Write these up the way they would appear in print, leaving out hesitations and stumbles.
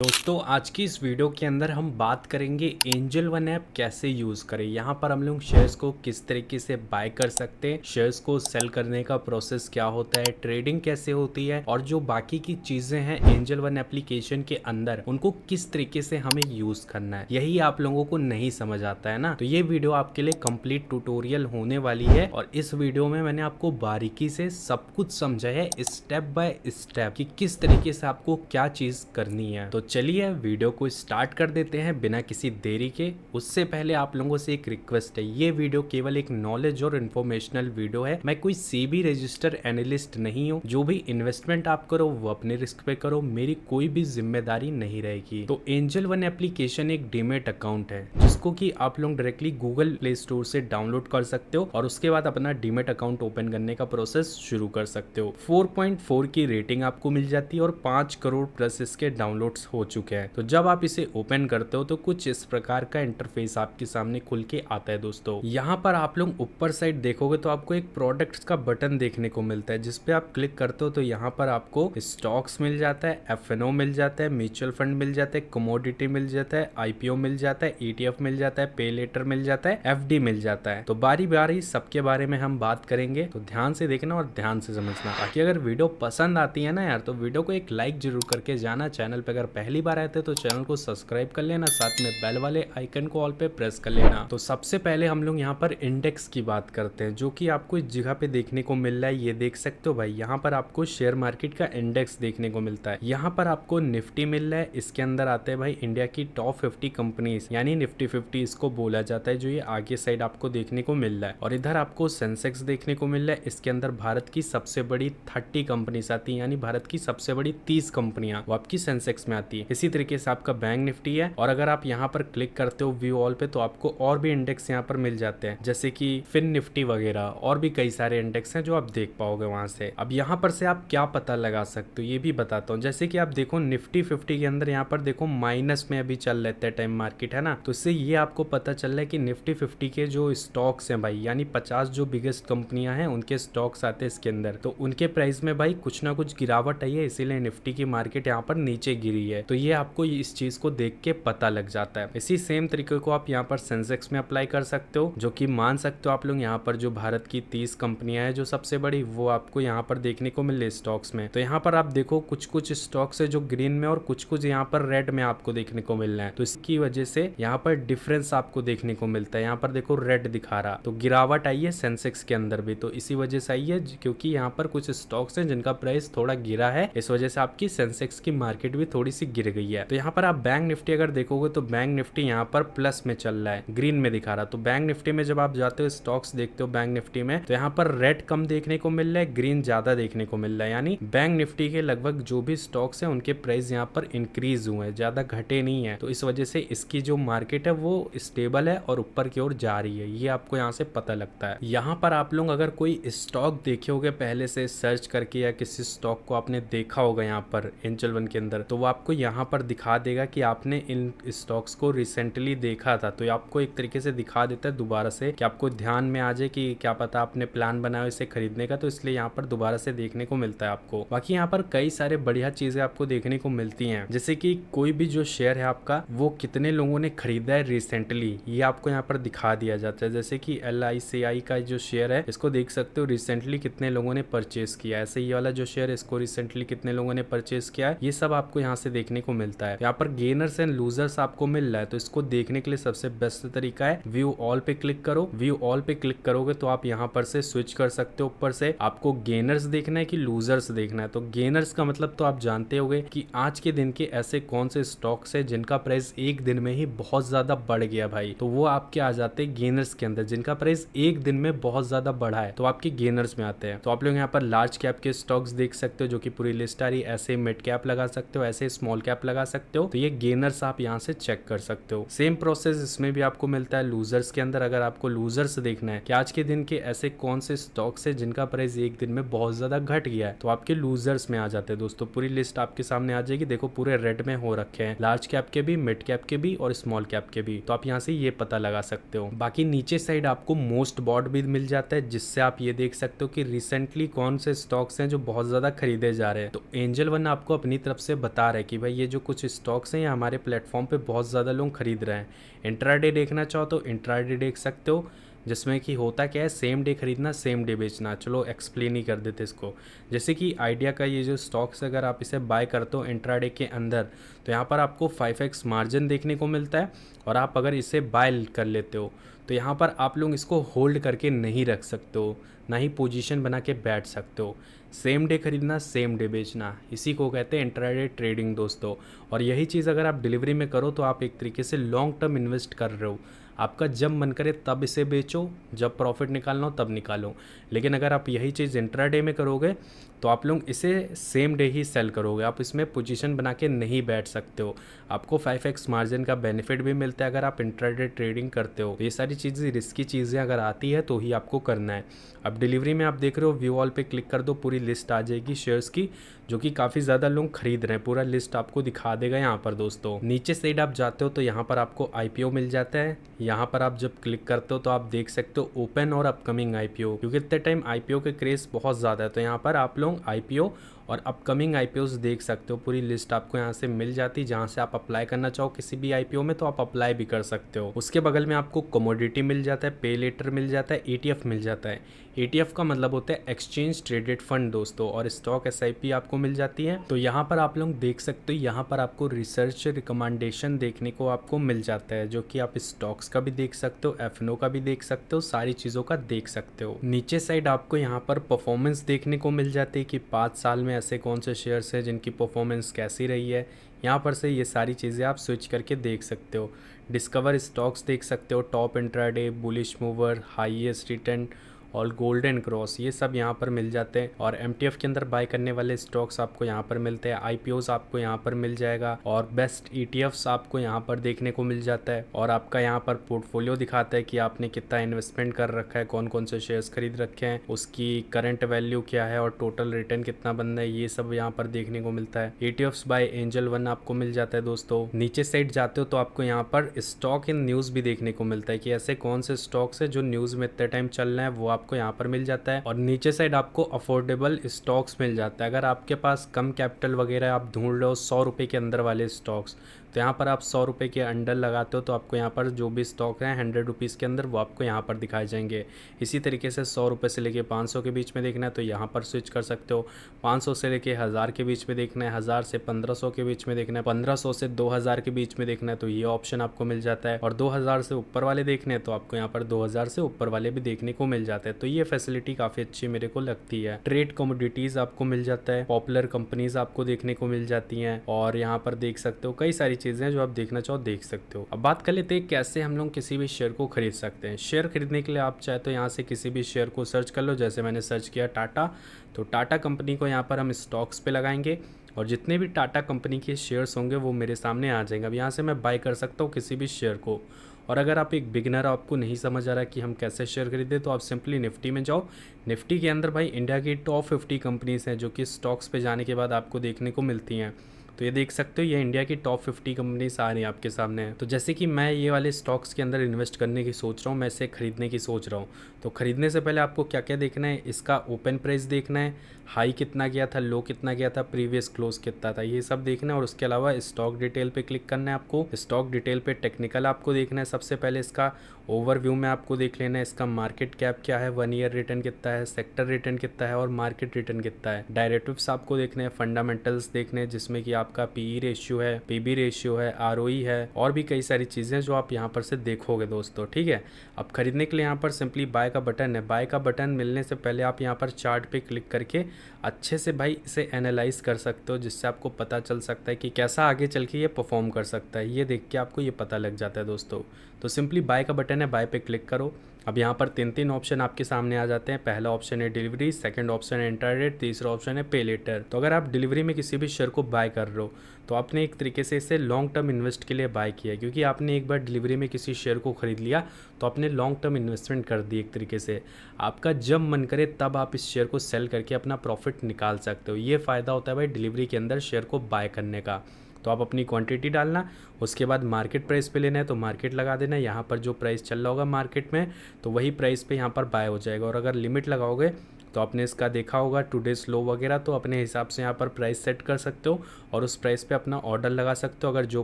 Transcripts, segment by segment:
दोस्तों आज की इस वीडियो के अंदर हम बात करेंगे एंजल वन ऐप कैसे यूज़ करें। यहाँ पर हम लोग शेयर्स को किस तरीके से बाय कर सकते हैं, शेयर्स को सेल करने का प्रोसेस क्या होता है, ट्रेडिंग कैसे होती है और जो बाकी की चीज़ें हैं एंजल वन एप्लीकेशन के अंदर उनको किस तरीके से हमें यूज़ करना है, यही आप लोगों को नहीं समझ आता है ना। तो ये वीडियो आपके लिए कंप्लीट ट्यूटोरियल होने वाली है और इस वीडियो में मैंने आपको बारीकी से सब कुछ समझाया है स्टेप बाय स्टेप कि किस तरीके से आपको क्या चीज़ करनी है। तो चलिए वीडियो को स्टार्ट कर देते हैं बिना किसी देरी के। उससे पहले आप लोगों से एक रिक्वेस्ट है, ये वीडियो केवल एक नॉलेज और इन्फॉर्मेशनल वीडियो है। मैं कोई सेबी रजिस्टर एनालिस्ट नहीं हूँ। जो भी इन्वेस्टमेंट आप करो वो अपने रिस्क पे करो, मेरी कोई भी जिम्मेदारी नहीं रहेगी। तो एंजल वन एप्लीकेशन एक डीमेट अकाउंट है जिसको कि आप लोग डायरेक्टली गूगल प्ले स्टोर से डाउनलोड कर सकते हो और उसके बाद अपना डीमेट अकाउंट ओपन करने का प्रोसेस शुरू कर सकते हो। 4.4 की रेटिंग आपको मिल जाती है और 5 करोड़ प्लस इसके डाउनलोड्स हो चुके हैं। तो जब आप इसे ओपन करते हो तो कुछ इस प्रकार का इंटरफेस आपके सामने खुल के आता है। दोस्तों यहाँ पर आप लोग ऊपर साइड देखोगे तो आपको एक प्रोडक्ट्स का बटन देखने को मिलता है, जिसपे आप क्लिक करते हो तो यहाँ पर आपको स्टॉक्स मिल जाता है, एफएनओ मिल जाता है, म्यूचुअल फंड मिल जाता है, कमोडिटी मिल जाता है, आईपीओ मिल जाता है, ईटीएफ मिल जाता है, पे लेटर मिल जाता है, एफडी मिल जाता है। तो बारी बारी सबके बारे में हम बात करेंगे, तो ध्यान से देखना और ध्यान से समझना। बाकी अगर वीडियो पसंद आती है ना यार, तो वीडियो को एक लाइक जरूर करके जाना। चैनल पे अगर पहली बार आए थे तो चैनल को सब्सक्राइब कर लेना, साथ में बेल वाले आइकन को ऑल पे प्रेस कर लेना। तो सबसे पहले हम लोग यहाँ पर इंडेक्स की बात करते हैं, जो कि आपको इस जगह पे देखने को मिल रहा है। ये देख सकते हो भाई, यहाँ पर आपको शेयर मार्केट का इंडेक्स देखने को मिलता है। यहाँ पर आपको निफ्टी मिल रहा है, इसके अंदर आते हैं भाई इंडिया की टॉप 50 कंपनीज, यानी निफ्टी 50 इसको बोला जाता है, जो ये आगे साइड आपको देखने को मिल रहा है। और इधर आपको सेंसेक्स देखने को मिल रहा है, इसके अंदर भारत की सबसे बड़ी 30 कंपनीज आती है, यानी भारत की सबसे बड़ी 30 कंपनियां वो आपकी सेंसेक्स में आती है। इसी तरीके से आपका बैंक निफ्टी है। और अगर आप यहाँ पर क्लिक करते हो व्यू ऑल पे तो आपको और भी इंडेक्स यहाँ पर मिल जाते हैं, जैसे कि फिन निफ्टी वगैरह, और भी कई सारे इंडेक्स हैं जो आप देख पाओगे वहां से। अब यहाँ पर से आप क्या पता लगा सकते हो ये भी बताता हूँ। जैसे कि आप देखो निफ्टी 50 के अंदर यहाँ पर देखो माइनस में अभी चल रहता है टाइम मार्केट, है ना। तो इससे ये आपको पता चल रहा है कि निफ्टी 50 के जो स्टॉक्स हैं भाई, यानी 50 जो बिगेस्ट कंपनियां हैं उनके स्टॉक्स आते हैं इसके अंदर, तो उनके प्राइस में भाई कुछ ना कुछ गिरावट आई है, इसीलिए निफ्टी की मार्केट यहाँ पर नीचे गिरी है। तो ये आपको इस चीज को देख के पता लग जाता है। इसी सेम तरीके को आप यहाँ पर सेंसेक्स में अप्लाई कर सकते हो, जो कि मान सकते हो आप लोग यहाँ पर जो भारत की 30 कंपनियां हैं जो सबसे बड़ी, वो आपको यहाँ पर देखने को मिल रही स्टॉक्स में। तो यहाँ पर आप देखो कुछ कुछ स्टॉक्स है जो ग्रीन में और कुछ कुछ यहाँ पर रेड में आपको देखने को मिल रहा है। तो इसकी वजह से यहाँ पर डिफरेंस आपको देखने को मिलता है। यहाँ पर देखो रेड दिखा रहा, तो गिरावट आई है सेंसेक्स के अंदर भी, तो इसी वजह से आई है क्योंकि यहाँ पर कुछ स्टॉक्स हैं जिनका प्राइस थोड़ा गिरा है, इस वजह से आपकी सेंसेक्स की मार्केट भी थोड़ी सी गिर गई है। तो यहाँ पर आप बैंक निफ्टी अगर देखोगे तो बैंक निफ्टी यहाँ पर प्लस में चल रहा है, ग्रीन में दिखा रहा। तो बैंक निफ्टी में जब आप जाते हो स्टॉक्स देखते हो बैंक निफ्टी में, तो यहाँ पर रेड कम देखने को मिल रहा है, ग्रीन ज्यादा देखने को मिल रहा है। यानी बैंक निफ्टी के लगभग जो भी स्टॉक्स हैं उनके प्राइस यहाँ पर इंक्रीज हुए हैं, ज्यादा घटे नहीं है। तो इस वजह से इसकी जो मार्केट है वो स्टेबल है और ऊपर की ओर जा रही है, ये आपको यहाँ से पता लगता है। यहाँ पर आप लोग अगर कोई स्टॉक देखे होगे पहले से सर्च करके, या किसी स्टॉक को आपने देखा होगा यहाँ पर एंजल वन के अंदर, तो वो आपको यहाँ पर दिखा देगा कि आपने इन स्टॉक्स को रिसेंटली देखा था। तो ये आपको एक तरीके से दिखा देता है दोबारा से, कि आपको ध्यान में आ जाए कि क्या पता आपने प्लान बनाया इसे खरीदने का, तो इसलिए यहाँ पर दोबारा से देखने को मिलता है आपको। बाकी यहाँ पर कई सारे बढ़िया चीजें आपको देखने को मिलती हैं, जैसे कि कोई भी जो शेयर है आपका वो कितने लोगों ने खरीदा है रिसेंटली, ये आपको यहाँ पर दिखा दिया जाता है। जैसे कि LICI का जो शेयर है इसको देख सकते हो रिसेंटली कितने लोगों ने परचेस किया है, ऐसे ये वाला जो शेयर है इसको रिसेंटली कितने लोगों ने परचेस किया है, ये सब आपको यहाँ से देखने को मिलता है। यहाँ पर गेनर्स एंड लूजर्स आपको मिल रहा है, तो इसको देखने के लिए सबसे बेस्ट तरीका है व्यू ऑल पे क्लिक करो। व्यू ऑल पे क्लिक करोगे तो आप यहाँ पर से स्विच कर सकते हो, ऊपर से आपको गेनर्स देखना है कि लूजर्स देखना है। तो गेनर्स का मतलब तो आप जानते होंगे कि आज के दिन के ऐसे कौन से स्टॉक्स है जिनका प्राइस एक दिन में ही बहुत ज्यादा बढ़ गया भाई, तो वो आपके आ जाते हैं गेनर्स के अंदर। जिनका प्राइस एक दिन में बहुत ज्यादा बढ़ा है तो आपके गेनर्स में आते हैं। तो आप लोग यहाँ पर लार्ज कैप के स्टॉक्स देख सकते हो, जो कि पूरी लिस्ट आ रही है। ऐसे मिड कैप लगा सकते हो, ऐसे स्मॉल कैप लगा सकते हो, तो ये गेनर्स आप यहाँ से चेक कर सकते हो। सेम प्रोसेस इसमें भी आपको मिलता है लूजर्स के अंदर। अगर आपको लूजर्स देखना है कि आज के दिन के ऐसे कौन से स्टॉक्स है जिनका प्राइस एक दिन में बहुत ज्यादा घट गया है, तो आपके लूजर्स में आ जाते हैं। दोस्तों पूरी लिस्ट आपके सामने आ जाएगी, देखो पूरे रेड में हो रखे हैं, लार्ज कैप के भी, मिड कैप के भी और स्मॉल कैप के भी। तो आप यहाँ से ये पता लगा सकते हो। बाकी नीचे साइड आपको मोस्ट बॉट भी मिल जाता है, जिससे आप ये देख सकते हो कि रिसेंटली कौन से स्टॉक्स हैं जो बहुत ज्यादा खरीदे जा रहे हैं। तो एंजल वन आपको अपनी तरफ से बता रहे कि भाई ये जो कुछ स्टॉक्स हैं ये हमारे प्लेटफॉर्म पे बहुत ज़्यादा लोग खरीद रहे हैं। इंट्राडे देखना चाहो तो इंट्राडे देख सकते हो, जिसमें कि होता क्या है, सेम डे खरीदना सेम डे बेचना। चलो एक्सप्लेन ही कर देते इसको। जैसे कि आइडिया का ये जो स्टॉक्स अगर आप इसे बाय करते हो इंट्राडे के अंदर, तो यहाँ पर आपको 5x मार्जिन देखने को मिलता है। और आप अगर इसे बाय कर लेते हो तो यहाँ पर आप लोग इसको होल्ड करके नहीं रख सकते हो, ना ही पोजीशन बना के बैठ सकते हो। सेम डे खरीदना सेम डे बेचना, इसी को कहते हैं इंट्राडे ट्रेडिंग दोस्तों। और यही चीज़ अगर आप डिलीवरी में करो तो आप एक तरीके से लॉन्ग टर्म इन्वेस्ट कर रहे हो। आपका जब मन करे तब इसे बेचो, जब प्रॉफिट निकालना हो तब निकालो। लेकिन अगर आप यही चीज़ इंट्राडे में करोगे तो आप लोग इसे सेम डे ही सेल करोगे, आप इसमें पोजीशन बना के नहीं बैठ सकते हो। आपको 5x मार्जिन का बेनिफिट भी मिलता है अगर आप इंट्राडे ट्रेडिंग करते हो। ये सारी चीज़ें रिस्की चीज़ें अगर आती है तो ही आपको करना है। अब डिलीवरी में आप देख रहे हो, व्यू ऑल पे क्लिक कर दो, पूरी लिस्ट आ जाएगी शेयर्स की, जो कि काफ़ी ज़्यादा लोग खरीद रहे हैं। पूरा लिस्ट आपको दिखा देगा यहाँ पर दोस्तों। नीचे साइड आप जाते हो तो यहाँ पर आपको IPO मिल जाता है। यहाँ पर आप जब क्लिक करते हो तो आप देख सकते हो ओपन और अपकमिंग IPO, क्योंकि इतने टाइम IPO के क्रेज़ बहुत ज़्यादा है। तो यहाँ पर आप लोग IPO और अपकमिंग IPOs देख सकते हो। पूरी लिस्ट आपको यहाँ से मिल जाती है, जहाँ से आप अप्लाई करना चाहो किसी भी IPO में तो आप अप्लाई भी कर सकते हो। उसके बगल में आपको कमोडिटी मिल जाता है, पे लेटर मिल जाता है, ETF मिल जाता है। ETF का मतलब होता है एक्सचेंज ट्रेडेड फंड दोस्तों, और स्टॉक SIP आपको मिल जाती है। तो यहाँ पर आप लोग देख सकते हो, यहाँ पर आपको रिसर्च रिकमेंडेशन देखने को आपको मिल जाता है, जो कि आप स्टॉक्स का भी देख सकते हो, FNO का भी देख सकते हो, सारी चीज़ों का देख सकते हो। नीचे साइड आपको यहाँ पर परफॉर्मेंस देखने को मिल जाती है कि 5 साल में ऐसे कौन से शेयर्स हैं जिनकी परफॉर्मेंस कैसी रही है। यहाँ पर से ये सारी चीज़ें आप स्विच करके देख सकते हो। डिस्कवर स्टॉक्स देख सकते हो, top intraday, bullish mover, highest return और गोल्डन क्रॉस, ये सब यहाँ पर मिल जाते हैं। और MTF के अंदर बाय करने वाले स्टॉक्स आपको यहाँ पर मिलते हैं। IPOs आपको यहाँ पर मिल जाएगा, और बेस्ट ETFs आपको यहाँ पर देखने को मिल जाता है। और आपका यहाँ पर पोर्टफोलियो दिखाता है कि आपने कितना इन्वेस्टमेंट कर रखा है, कौन कौन से शेयर्स खरीद रखे हैं, उसकी करंट वैल्यू क्या है और टोटल रिटर्न कितना बन रहा है, ये सब यहाँ पर देखने को मिलता है। ETFs बाय एंजल वन आपको मिल जाता है दोस्तों। नीचे साइड जाते हो तो आपको यहाँ पर स्टॉक इन न्यूज़ भी देखने को मिलता है कि ऐसे कौन से स्टॉक्स है जो न्यूज़ में इतने टाइम चल रहे हैं, वो आपको यहाँ पर मिल जाता है। और नीचे साइड आपको अफोर्डेबल स्टॉक्स मिल जाता है। अगर आपके पास कम कैपिटल वगैरह आप ढूंढ रहे हो 100 रुपये के अंदर वाले स्टॉक्स, तो यहाँ पर आप 100 रुपये के अंडर लगाते हो तो आपको यहाँ पर जो भी स्टॉक हैं 100 रुपीज़ के अंदर वो आपको यहाँ पर दिखाए जाएंगे। इसी तरीके से 100 रुपये से लेके 500 के बीच में देखना है तो यहाँ पर स्विच कर सकते हो। 500 से लेके 1000 के बीच में देखना है, 1000 से 1500 के बीच में देखना है, 1500 से 2000 के बीच में देखना है तो ये ऑप्शन आपको मिल जाता है। और 2000 से ऊपर वाले देखने हैं तो आपको यहाँ पर 2000 से ऊपर वाले भी देखने को मिल जाते हैं। तो ये फैसिलिटी काफ़ी अच्छी मेरे को लगती है। ट्रेड कमोडिटीज़ आपको मिल जाता है, पॉपुलर कंपनीज आपको देखने को मिल जाती हैं, और यहाँ पर देख सकते हो कई सारी चीज़ें जो आप देखना चाहो देख सकते हो। अब बात कर लेते हैं कैसे हम लोग किसी भी शेयर को खरीद सकते हैं। शेयर खरीदने के लिए आप चाहे तो यहाँ से किसी भी शेयर को सर्च कर लो। जैसे मैंने सर्च किया टाटा, तो टाटा कंपनी को यहाँ पर हम स्टॉक्स पे लगाएंगे और जितने भी टाटा कंपनी के शेयर्स होंगे वो मेरे सामने आ जाएंगे। अब यहाँ से मैं बाय कर सकता हूँ किसी भी शेयर को। और अगर आप एक बिगिनर, आपको नहीं समझ आ रहा कि हम कैसे शेयर खरीदें, तो आप सिंपली निफ्टी में जाओ। निफ्टी के अंदर भाई इंडिया की टॉप 50 कंपनीज़ हैं जो कि स्टॉक्स पे जाने के बाद आपको देखने को मिलती हैं। तो ये देख सकते हो, ये इंडिया की टॉप 50 कंपनीज आ रही हैं आपके सामने। तो जैसे कि मैं ये वाले स्टॉक्स के अंदर इन्वेस्ट करने की सोच रहा हूँ, मैं इसे खरीदने की सोच रहा हूँ। तो खरीदने से पहले आपको क्या क्या देखना है, इसका ओपन प्राइस देखना है, हाई कितना गया था, लो कितना गया था, प्रीवियस क्लोज कितना था, ये सब देखना है। और उसके अलावा स्टॉक डिटेल पे क्लिक करना है आपको। स्टॉक डिटेल पे टेक्निकल आपको देखना है। सबसे पहले इसका ओवरव्यू में आपको देख लेना है, इसका मार्केट कैप क्या है, 1 ईयर रिटर्न कितना है, सेक्टर रिटर्न कितना है और मार्केट रिटर्न कितना है। डायरेक्टिव्स आपको देखने हैं, फंडामेंटल्स देखने हैं जिसमें कि आपका PE रेशियो है, PB रेशियो है, ROE है, और भी कई सारी चीज़ें जो आप यहाँ पर से देखोगे दोस्तों। ठीक है, अब खरीदने के लिए यहाँ पर सिंपली बाय का बटन है। बाय का बटन मिलने से पहले आप यहाँ पर चार्ट पे क्लिक करके अच्छे से भाई इसे एनालाइज कर सकते हो, जिससे आपको पता चल सकता है कि कैसा आगे चल के ये परफॉर्म कर सकता है। ये देख के आपको ये पता लग जाता है दोस्तों। तो सिंपली बाय का बटन है, बाय पे क्लिक करो। अब यहाँ पर 3 ऑप्शन आपके सामने आ जाते हैं। पहला ऑप्शन है डिलीवरी, सेकंड ऑप्शन है इंट्राडे, तीसरा ऑप्शन है पे लेटर। तो अगर आप डिलीवरी में किसी भी शेयर को बाय कर रहे हो तो आपने एक तरीके से इसे लॉन्ग टर्म इन्वेस्ट के लिए बाय किया है, क्योंकि आपने एक बार डिलीवरी में किसी शेयर को खरीद लिया तो आपने लॉन्ग टर्म इन्वेस्टमेंट कर दी। एक तरीके से आपका जब मन करे तब आप इस शेयर को सेल करके अपना प्रॉफिट निकाल सकते हो। ये फ़ायदा होता है भाई डिलीवरी के अंदर शेयर को बाय करने का। तो आप अपनी क्वांटिटी डालना, उसके बाद मार्केट प्राइस पे लेना है तो मार्केट लगा देना। यहाँ पर जो प्राइस चल रहा होगा मार्केट में तो वही प्राइस पे यहाँ पर बाय हो जाएगा। और अगर लिमिट लगाओगे तो आपने इसका देखा होगा टुडेज लो वगैरह, तो अपने हिसाब से यहाँ पर प्राइस सेट कर सकते हो और उस प्राइस पे अपना ऑर्डर लगा सकते हो। अगर जो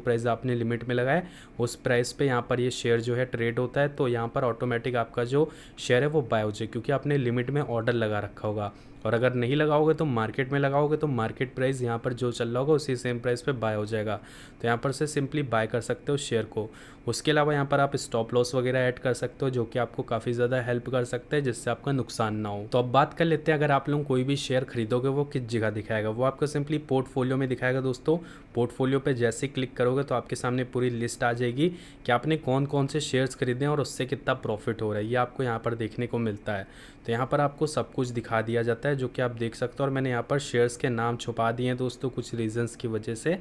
प्राइस आपने लिमिट में लगाए उस प्राइस पे यहाँ पर ये शेयर जो है ट्रेड होता है, तो यहाँ पर ऑटोमेटिक आपका जो शेयर है वो बाय हो जाए, क्योंकि आपने लिमिट में ऑर्डर लगा रखा होगा। और अगर नहीं लगाओगे तो मार्केट में लगाओगे तो मार्केट प्राइस यहाँ पर जो चल रहा होगा उसी सेम प्राइस पे बाय हो जाएगा। तो यहाँ पर से सिंपली बाय कर सकते हो शेयर को। उसके अलावा यहाँ पर आप स्टॉप लॉस वगैरह ऐड कर सकते हो, जो कि आपको काफ़ी ज़्यादा हेल्प कर सकते हैं, जिससे आपका नुकसान ना हो। तो अब बात कर लेते हैं, अगर आप लोग कोई भी शेयर खरीदोगे वो किस जगह दिखाएगा, वो आपको सिंपली पोर्टफोलियो में दिखाएगा दोस्तों। पोर्टफोलियो पे जैसे क्लिक करोगे तो आपके सामने पूरी लिस्ट आ जाएगी कि आपने कौन कौन से शेयर्स खरीदे हैं और उससे कितना प्रॉफिट हो रहा है, ये आपको यहाँ पर देखने को मिलता है। तो यहाँ पर आपको सब कुछ दिखा दिया जाता है, जो कि आप देख सकते हो। और मैंने यहाँ पर शेयर्स के नाम छुपा दिए हैं दोस्तों कुछ रीजंस की वजह से,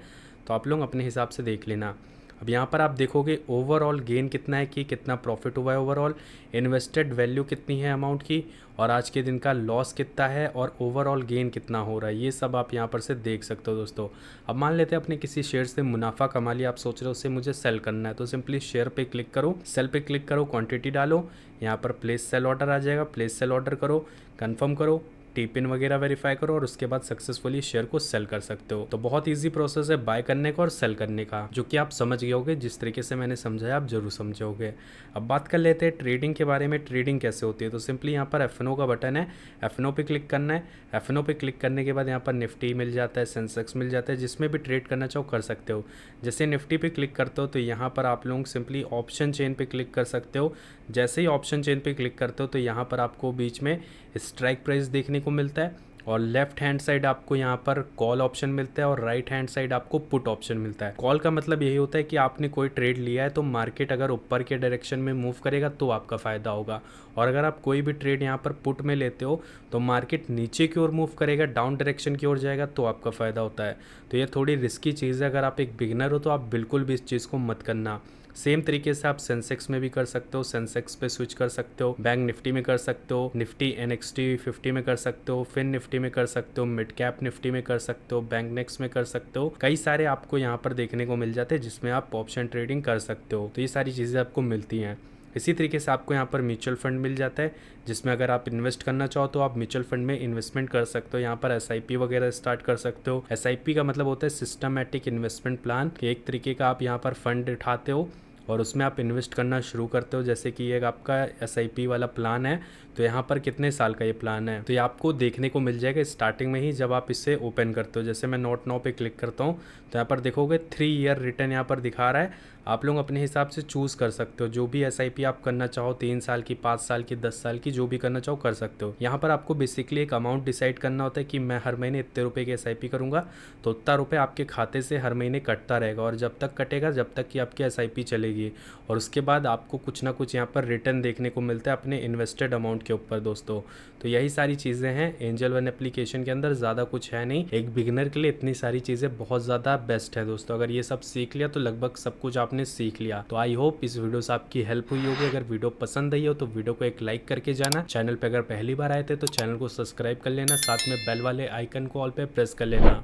तो आप लोग अपने हिसाब से देख लेना। अब यहाँ पर आप देखोगे ओवरऑल गेन कितना है, कि कितना प्रॉफिट हुआ है ओवरऑल, इन्वेस्टेड वैल्यू कितनी है अमाउंट की, और आज के दिन का लॉस कितना है, और ओवरऑल गेन कितना हो रहा है, ये सब आप यहाँ पर से देख सकते हो दोस्तों। अब मान लेते हैं अपने किसी शेयर से मुनाफा कमा लिया, आप सोच रहे हो उससे मुझे सेल करना है, तो सिंपली शेयर पे क्लिक करो, सेल पे क्लिक करो, क्वांटिटी डालो, यहाँ पर प्लेस सेल ऑर्डर आ जाएगा, प्लेस सेल ऑर्डर करो, कन्फर्म करो, टी पिन वगैरह वेरीफाई करो, और उसके बाद सक्सेसफुली शेयर को सेल कर सकते हो। तो बहुत इजी प्रोसेस है बाय करने का और सेल करने का, जो कि आप समझ गए होगे। जिस तरीके से मैंने समझाया आप जरूर समझोगे। अब बात कर लेते हैं ट्रेडिंग के बारे में, ट्रेडिंग कैसे होती है। तो सिंपली यहाँ पर एफ का बटन है, एफ पे क्लिक करना है। एफ पे क्लिक करने के बाद यहाँ पर निफ्टी मिल जाता है, सेंसेक्स मिल जाता है, जिसमें भी ट्रेड करना चाहो कर सकते हो। जैसे निफ्टी पे क्लिक करते हो तो यहाँ पर आप लोग सिंपली ऑप्शन चेन पे क्लिक कर सकते हो। जैसे ही ऑप्शन चेन पे क्लिक करते हो तो यहाँ पर आपको बीच में स्ट्राइक प्राइस देखने को मिलता है, और लेफ्ट हैंड साइड आपको यहाँ पर कॉल ऑप्शन मिलता है, और राइट हैंड साइड आपको पुट ऑप्शन मिलता है। कॉल का मतलब यही होता है कि आपने कोई ट्रेड लिया है तो मार्केट अगर ऊपर के डायरेक्शन में मूव करेगा तो आपका फ़ायदा होगा, और अगर आप कोई भी ट्रेड यहाँ पर पुट में लेते हो तो मार्केट नीचे की ओर मूव करेगा, डाउन डायरेक्शन की ओर जाएगा, तो आपका फ़ायदा होता है। तो ये थोड़ी रिस्की चीज़ है, अगर आप एक बिगिनर हो तो आप बिल्कुल भी इस चीज़ को मत करना। सेम तरीके से आप सेंसेक्स में भी कर सकते हो, सेंसेक्स पे स्विच कर सकते हो, बैंक निफ्टी में कर सकते हो, निफ्टी एनएक्सटी 50 में कर सकते हो, फिन निफ्टी में कर सकते हो, मिड कैप निफ्टी में कर सकते हो, बैंक नेक्स्ट में कर सकते हो। कई सारे आपको यहाँ पर देखने को मिल जाते हैं जिसमें आप ऑप्शन ट्रेडिंग कर सकते हो। तो ये सारी चीज़ें आपको मिलती हैं। इसी तरीके से आपको यहाँ पर म्यूचुअल फंड मिल जाता है, जिसमें अगर आप इन्वेस्ट करना चाहो तो आप म्यूचुअल फंड में इन्वेस्टमेंट कर सकते हो। यहाँ पर एसआईपी वगैरह स्टार्ट कर सकते हो। एसआईपी का मतलब होता है सिस्टमैटिक इन्वेस्टमेंट प्लान, कि एक तरीके का आप यहाँ पर फंड उठाते हो और उसमें आप इन्वेस्ट करना शुरू करते हो। जैसे कि ये आपका एसआईपी वाला प्लान है, तो यहाँ पर कितने साल का ये प्लान है, तो ये आपको देखने को मिल जाएगा स्टार्टिंग में ही जब आप इसे ओपन करते हो। जैसे मैं नोट नाउ पे क्लिक करता हूँ तो यहाँ पर देखोगे 3 ईयर रिटर्न यहाँ पर दिखा रहा है। आप लोग अपने हिसाब से चूज़ कर सकते हो, जो भी एसआईपी आप करना चाहो, 3 साल की, 5 साल की, 10 साल की, जो भी करना चाहो कर सकते हो। यहाँ पर आपको बेसिकली एक अमाउंट डिसाइड करना होता है कि मैं हर महीने इतने रुपये की एसआईपी करूँगा, तो उतना रुपये आपके खाते से हर महीने कटता रहेगा, और जब तक कटेगा जब तक कि आपकी एसआईपी चलेगी, और उसके बाद आपको कुछ ना कुछ यहाँ पर रिटर्न देखने को मिलता है अपने इन्वेस्टेड अमाउंट के ऊपर दोस्तों। तो यही सारी चीज़ें हैं एंजल वन एप्लीकेशन के अंदर, ज़्यादा कुछ है नहीं। एक बिगिनर के लिए इतनी सारी चीज़ें बहुत ज़्यादा बेस्ट है दोस्तों। अगर ये सब सीख लिया तो लगभग सब कुछ आपने सीख लिया। तो आई होप इस वीडियो से आपकी हेल्प हुई होगी। अगर वीडियो पसंद आई हो तो वीडियो को एक लाइक करके जाना। चैनल पे अगर पहली बार आए थे तो चैनल को सब्सक्राइब कर लेना, साथ में बेल वाले आइकन को ऑल पे प्रेस कर लेना।